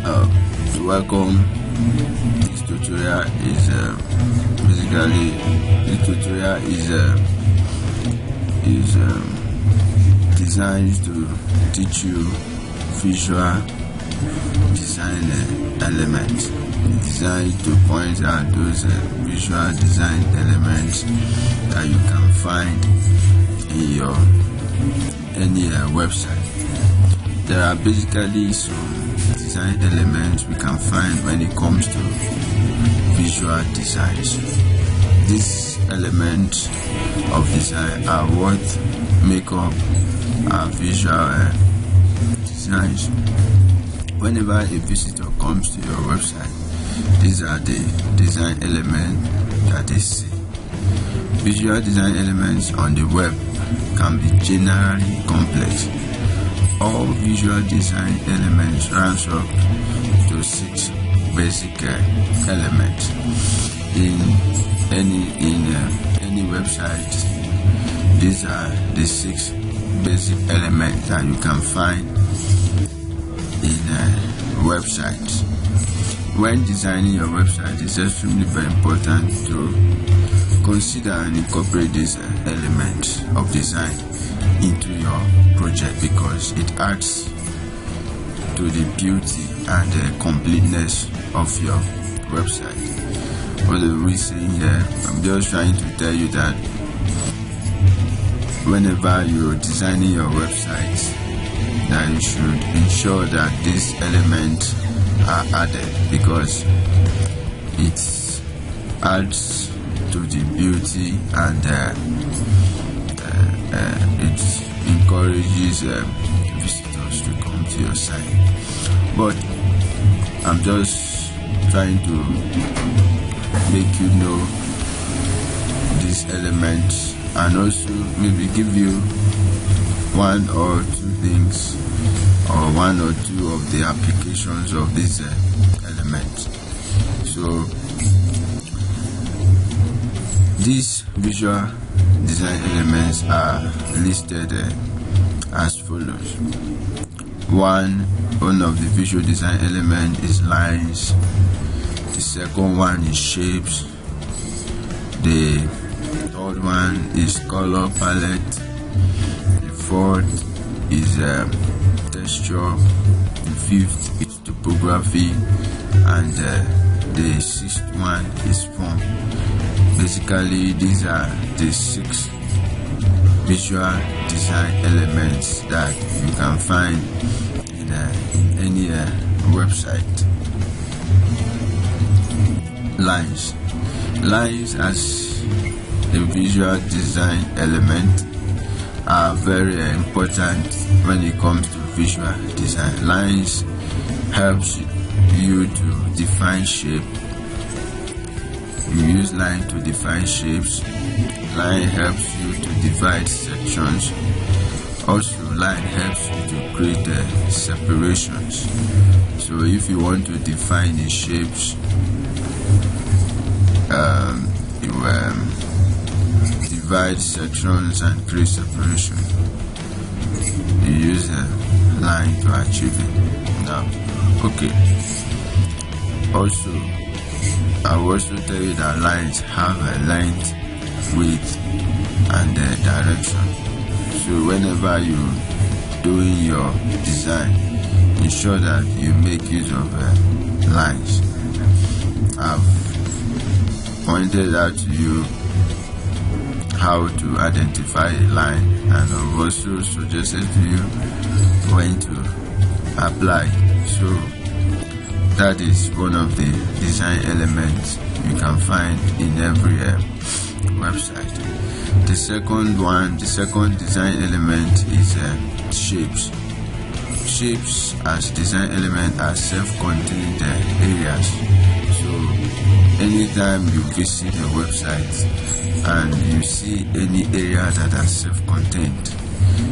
Welcome. This tutorial is designed to teach you visual design elements. It's designed to point out those visual design elements that you can find in your any website. There are basically some design elements we can find when it comes to visual designs. These elements of design are what make up our visual designs. Whenever a visitor comes to your website, these are the design elements that they see. Visual design elements on the web can be generally complex. All visual design elements runs up to 6 basic elements. In any website, these are the 6 basic elements that you can find in websites. When designing your website, it's extremely very important to consider and incorporate these elements of design into your project, because it adds to the beauty and the completeness of your website. What are we saying here? I'm just trying to tell you that whenever you're designing your website, that you should ensure that these elements are added, because it adds to the beauty and it encourages visitors to come to your site. But I'm just trying to make you know these elements, and also maybe give you 1 or 2 things, or 1 or 2 of the applications of these elements. So these visual design elements are listed as follows. One of the visual design element is lines. The second one is shapes. The third one is color palette. The fourth is texture. The fifth is topography, and the sixth one is form. Basically, these are the 6 visual design elements that you can find in any website. Lines as a visual design element are very important when it comes to visual design. Lines helps you to define shape. You use line to define shapes. Line helps you to divide sections. Also, line helps you to create separations. So if you want to define the shapes, you divide sections and create separation. You use a line to achieve it. Now, okay. Also, I will also tell you that lines have a length, width, and direction. So whenever you're doing your design, ensure that you make use of lines. I've pointed out to you how to identify a line, and I've also suggested to you when to apply. So that is one of the design elements you can find in every website. The second design element is shapes. Shapes as design element are self-contained areas. So anytime you visit a website and you see any area that are self-contained,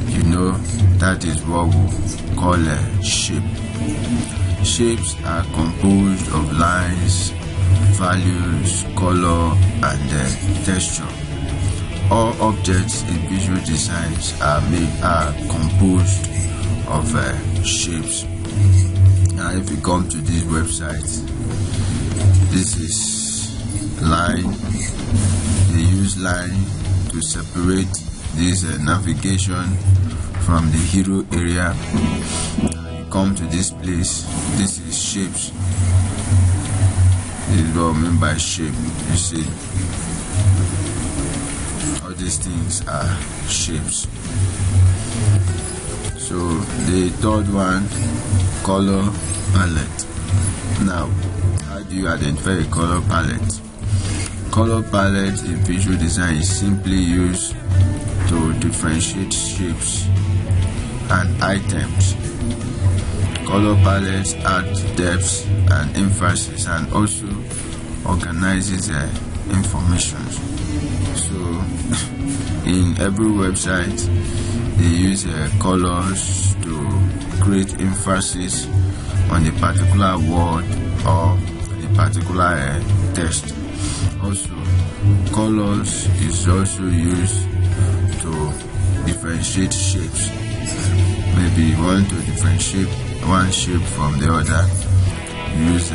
you know that is what we call a shape. Shapes are composed of lines, values, color, and texture. All objects in visual designs are composed of shapes. Now if you come to this website, this is line. They use line to separate this navigation from the hero area. You come to this place, this is shapes. This is what I mean by shape. You see, all these things are shapes. So the third one, color palette. Now, how do you identify a color palette? Color palette in visual design is simply used to differentiate shapes and items. Color palettes add depth and emphasis and also organizes information. So in every website they use colors to create emphasis on a particular word or a particular text. Also, colors is also used to differentiate shapes. Maybe you want to differentiate one shape from the other, use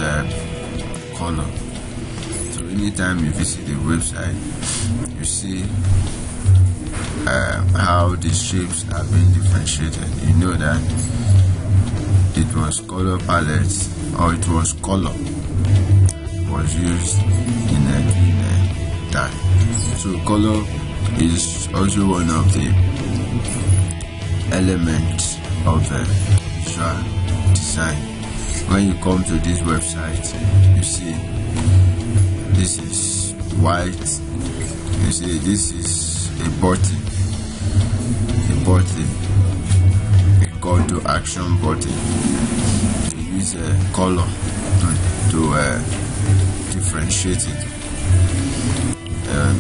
color. So anytime you visit the website, you see how the shapes are being differentiated. You know that it was color palettes or it was color was used in that. So color is also one of the elements of visual design. When you come to this website, you see this is white. You see this is a button, a call to action button. You use a color to differentiate it.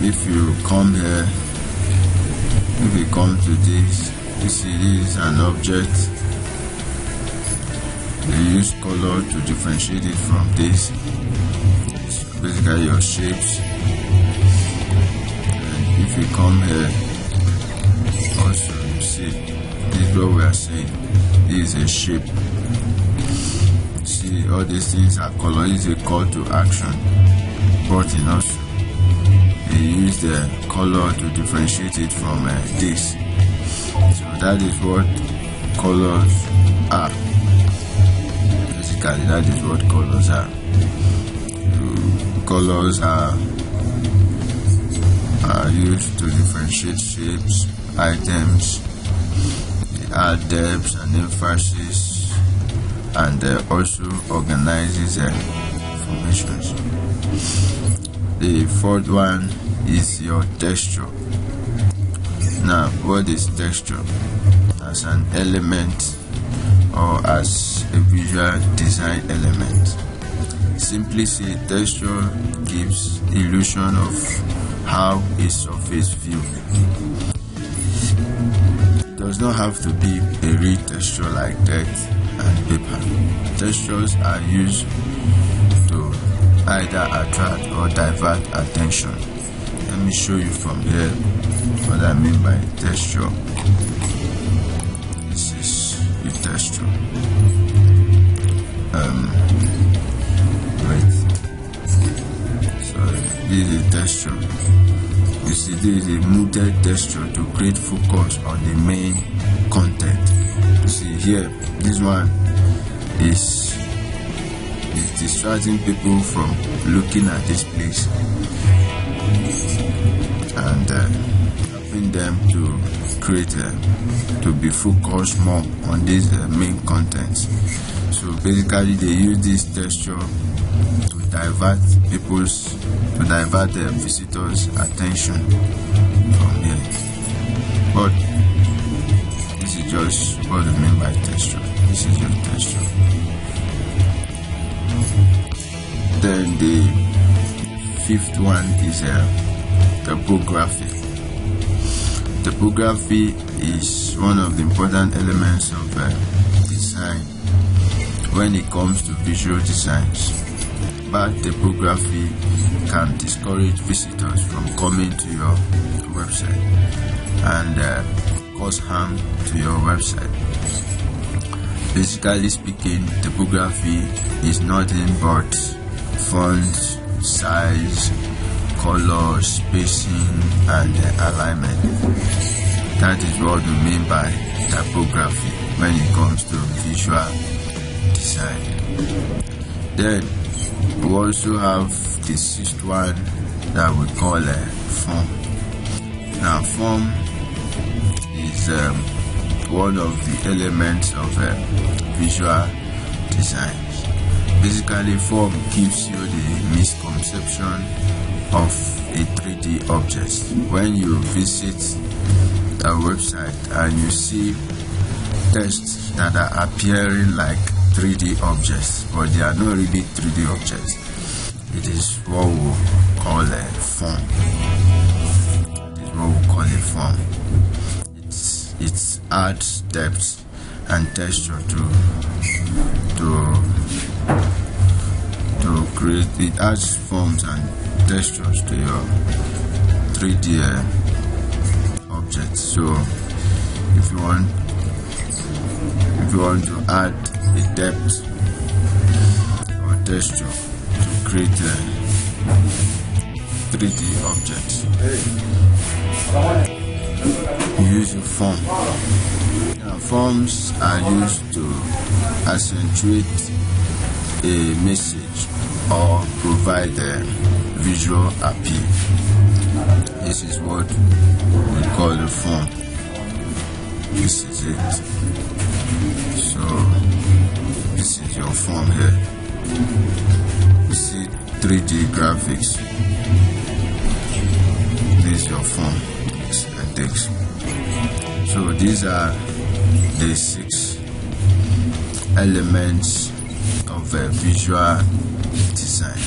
If you come here, if you come to this, you see this is an object. They use color to differentiate it from this. It's basically your shapes. And if you come here, also you see this is what we are saying. This is a shape. See, all these things are color. This is a call to action. But in also they use the color to differentiate it from this. So that is what colors are. Basically, that is what colors are. Colors are used to differentiate shapes, items. They add depth and emphasis, and also organizes information. The fourth one is your texture. Now, what is texture? As an element or as a visual design element. Simply say, texture gives illusion of how a surface feels. It does not have to be a real texture like dirt and paper. Textures are used to either attract or divert attention. Let me show you from here what I mean by texture. This is the texture. This is a texture. You see, this is a muted texture to create focus on the main content. You see here, this one is distracting people from looking at this place and helping them to create to be focused more on these main contents. So basically they use this texture to divert the visitors' attention from here. But this is just what I mean by texture. This is your texture. Then the fifth one is typography. Typography is one of the important elements of design when it comes to visual designs. Bad typography can discourage visitors from coming to your website and cause harm to your website. Basically speaking, typography is nothing but font, size, color, spacing, and alignment. That is what we mean by typography when it comes to visual design. Then we also have the sixth one that we call a form. Now, form is one of the elements of visual design. Basically, form gives you the misconception of a 3D object. When you visit a website and you see text that are appearing like 3D objects, but they are not really 3D objects, it is what we call a form. It is what we call a form. It adds depth and texture to create. It adds forms and textures to your 3D objects. So if you want to add a depth or texture to create a 3D object, you use a form. Now, forms are used to accentuate a message or provide a visual appeal. This is what we call the form. This is it. So this is your form here. You see 3D graphics. This is your form and text. So these are the 6 elements of a visual design.